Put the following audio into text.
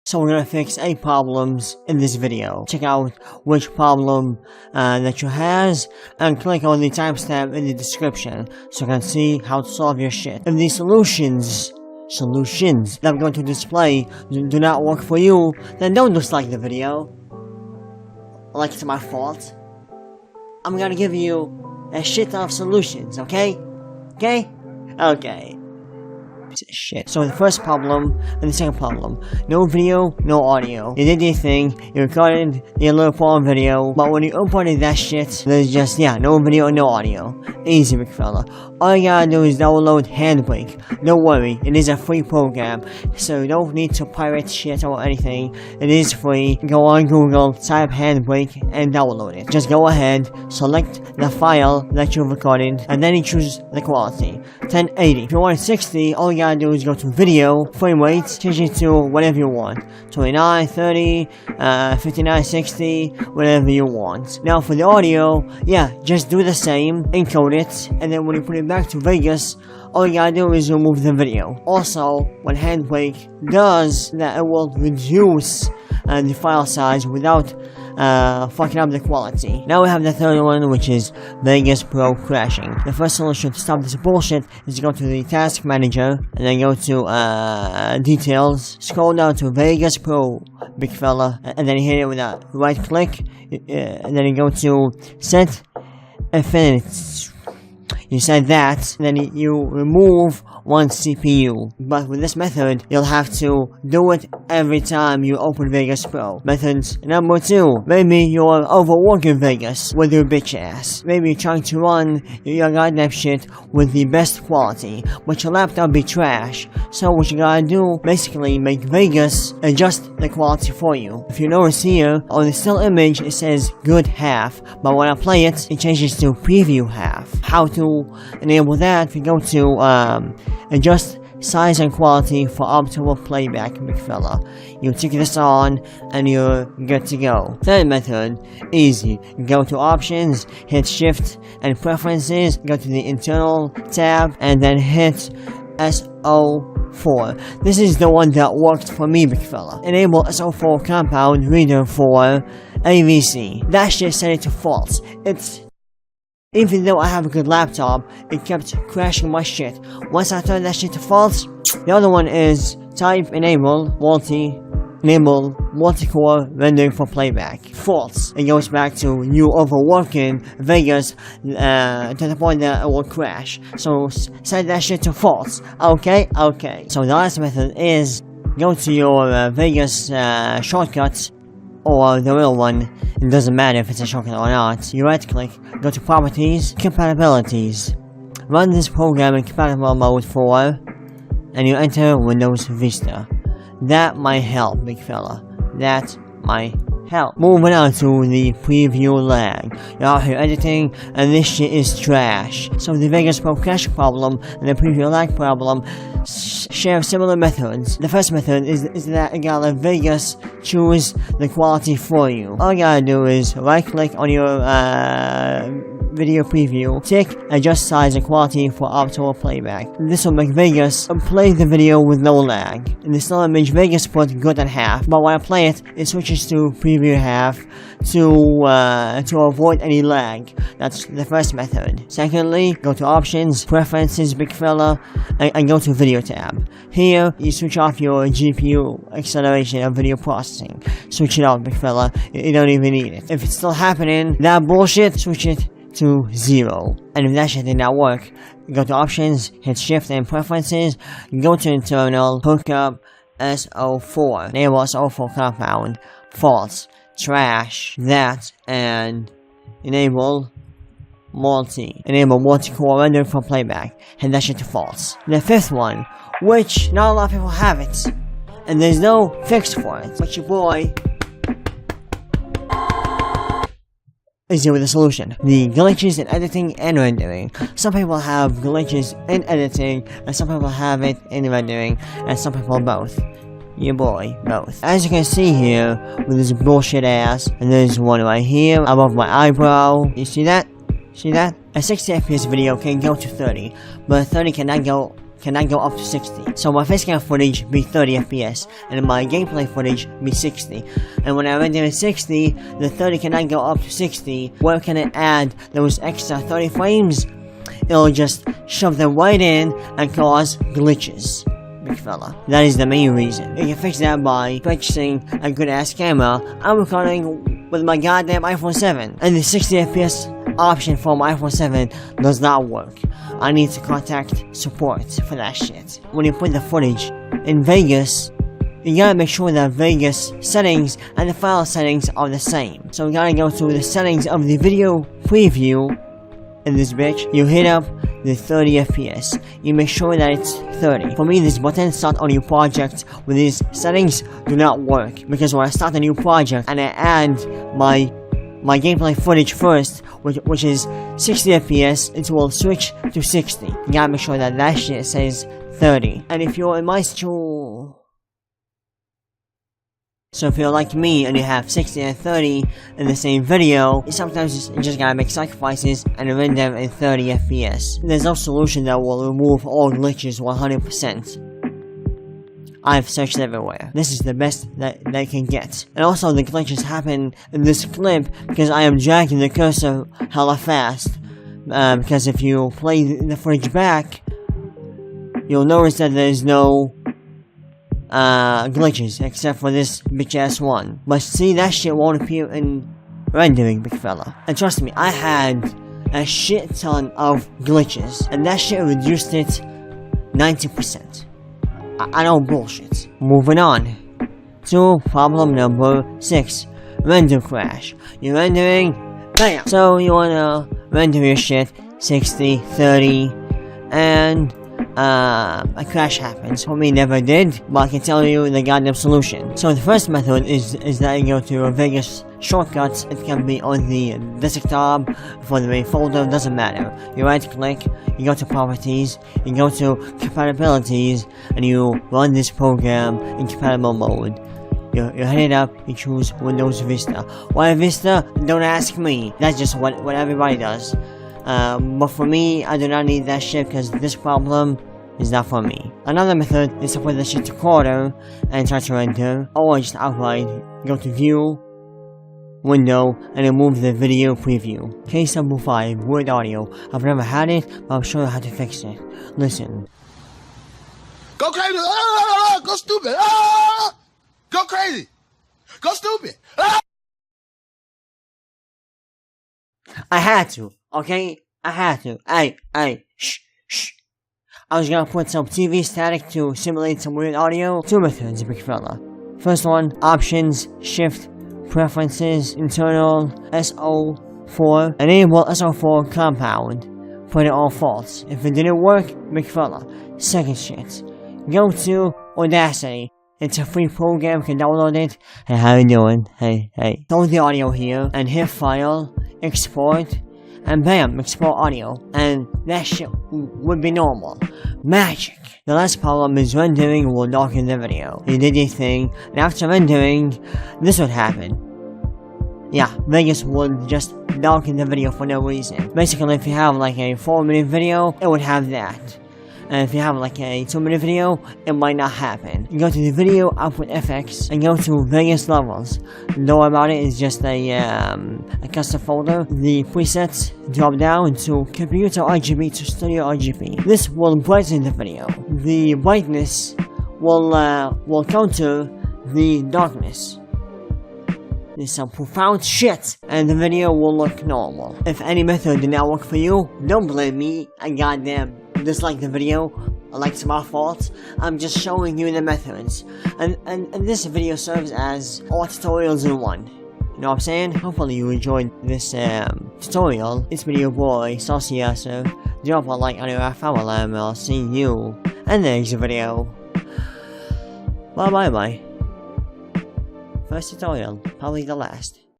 So we're gonna fix 8 problems in this video. Check out which problem that you has and click on the timestamp in the description so you can see how to solve your shit. If the solutions that I'm going to display do not work for you, then don't dislike the video. Like it's my fault. I'm gonna give you a shit ton of solutions, okay? Okay. Piece of shit. So the first problem and the second problem. No video, no audio. You did your thing, you recorded your little porn video, but when you uploaded that shit, there's just, no video, no audio. Easy, big fella. All you gotta do is download Handbrake. Don't worry, it is a free program, so you don't need to pirate shit or anything. It is free. Go on Google, type Handbrake, and download it. Just go ahead, select the file that you've recorded, and then you choose the quality. 1080. If you want 60, all you gotta do is go to video, frame rate, change it to whatever you want. 29, 30, 59, 60, whatever you want. Now for the audio, just do the same, encode it, and then when you put it back to Vegas, all you gotta do is remove the video. Also, what Handbrake does, that it will reduce the file size without fucking up the quality. Now we have the third one, which is Vegas Pro crashing. The first solution to stop this bullshit is to go to the task manager and then go to details, scroll down to Vegas Pro, big fella, and then hit it with a right click, and then you go to set infinity. You set that, then you remove one CPU. But with this method, you'll have to do it every time you open Vegas Pro. Method number 2. Maybe you're overworking Vegas with your bitch ass. Maybe you're trying to run your goddamn shit with the best quality, but your laptop be trash. So what you gotta do, basically make Vegas adjust the quality for you. If you notice here, on the still image it says good half, but when I play it, it changes to preview half. How to enable that? We go to adjust size and quality for optimal playback, big fella. You tick this on and you're good to go. Third method, easy. Go to options, hit shift and preferences, go to the internal tab and then hit SO4. This is the one that worked for me, big fella. Enable SO4 compound reader for AVC. That shit set it to false. Even though I have a good laptop, it kept crashing my shit. Once I turned that shit to false, the other one is type enable multi-core rendering for playback. False. It goes back to you overworking Vegas to the point that it will crash. So set that shit to false. Okay. So the last method is go to your Vegas shortcuts, or the real one. It doesn't matter if it's a shortcut or not. You right click, go to properties, compatibilities. Run this program in compatible mode 4, and you enter Windows Vista. That might help, big fella. That might help. Moving on to the preview lag. You're out here editing, and this shit is trash. So the Vegas Pro crash problem and the preview lag problem share similar methods. The first method is that you gotta let Vegas choose the quality for you. All you gotta do is right click on your video preview, tick adjust size and quality for optimal playback. This will make Vegas play the video with no lag. In the still image, Vegas put good at half, but when I play it, it switches to preview half to avoid any lag. That's the first method. Secondly, go to options, preferences, big fella, and go to video tab. Here, you switch off your GPU acceleration of video processing. Switch it out, big fella. You don't even need it. If it's still happening, that bullshit, switch it to 0. And if that shit did not work, go to options, hit shift and preferences, go to internal, hook up SO4. Enable SO4 compound, false, trash, that, and enable multi-core render for playback, and that shit to false. The fifth one, which not a lot of people have it, and there's no fix for it, but your boy is here with a solution. The glitches in editing and rendering. Some people have glitches in editing, and some people have it in rendering, and some people both. Your boy, both. As you can see here, with this bullshit ass, and there's one right here, above my eyebrow. You see that? See that? A 60 FPS video can go to 30, but 30 cannot go cannot go up to 60. So my facecam footage be 30 FPS, and my gameplay footage be 60. And when I render in 60, the 30 cannot go up to 60. Where can it add those extra 30 frames? It'll just shove them right in and cause glitches, big fella. That is the main reason. You can fix that by purchasing a good ass camera. I'm recording with my goddamn iPhone 7, and the 60 FPS option for my iPhone 7 does not work. I need to contact support for that shit. When you put the footage in Vegas, you gotta make sure that Vegas settings and the file settings are the same. So you gotta go to the settings of the video preview in this bitch. You hit up the 30 FPS. You make sure that it's 30. For me, this button start a new project with these settings do not work, because when I start a new project and I add my gameplay footage first, which is 60 FPS, it will switch to 60. You gotta make sure that that shit says 30. And if you're in my situation, so if you're like me and you have 60 and 30 in the same video, sometimes you just gotta make sacrifices and render them in 30 FPS. There's no solution that will remove all glitches 100%. I've searched everywhere. This is the best that they can get. And also the glitches happen in this clip because I am dragging the cursor hella fast. Because if you play the footage back, you'll notice that there's no glitches except for this bitch ass one. But see, that shit won't appear in rendering, big fella. And trust me, I had a shit ton of glitches, and that shit reduced it 90%. I don't bullshit. Moving on to problem number 6. Render crash. You're rendering, bam! So you wanna render your shit 60, 30, and a crash happens. For me, never did, but I can tell you the goddamn solution. So the first method is that you go to a Vegas shortcuts. It can be on the desktop, for the main folder, doesn't matter. You right click, you go to properties, you go to compatibilities, and you run this program in compatible mode. You head it up, you choose Windows Vista. Why Vista? Don't ask me. That's just what everybody does. But for me, I do not need that shit because this problem is not for me. Another method is to put the shit to quarter and try to render, or just outright go to View, Window, and remove the video preview. Case number 5, Word Audio. I've never had it, but I'm sure how to fix it. Listen. Go crazy! Ah! Go stupid! Ah! Go crazy! Go stupid! Ah! I had to, okay? I had to. Hey, shh. I was gonna put some TV static to simulate some weird audio. 2 methods, big fella. First one, options, shift, preferences, internal, SO4, enable SO4 compound. Put it on false. If it didn't work, big fella. Second shit. Go to Audacity. It's a free program, you can download it. Hey, how you doing? Hey. Throw the audio here, and hit File, Export, and bam, export audio. And that shit would be normal. Magic! The last problem is rendering will darken the video. You did your thing, and after rendering, this would happen. Yeah, Vegas would just darken the video for no reason. Basically, if you have like a 4-minute video, it would have that. And if you have like a 2-minute video, it might not happen. You go to the video output FX and go to Vegas levels. Don't worry about it, it's just a custom folder. The presets drop down to computer RGB to studio RGB. This will brighten the video. The brightness will counter the darkness. There's some profound shit, and the video will look normal. If any method did not work for you, don't blame me. I goddamn dislike the video, like it's my fault. I'm just showing you the methods, and this video serves as all tutorials in one. You know what I'm saying? Hopefully you enjoyed this tutorial. It's been your boy Sauciasso. Drop a like on your FMLM. I'll see you in the next video. Bye. First tutorial, probably the last.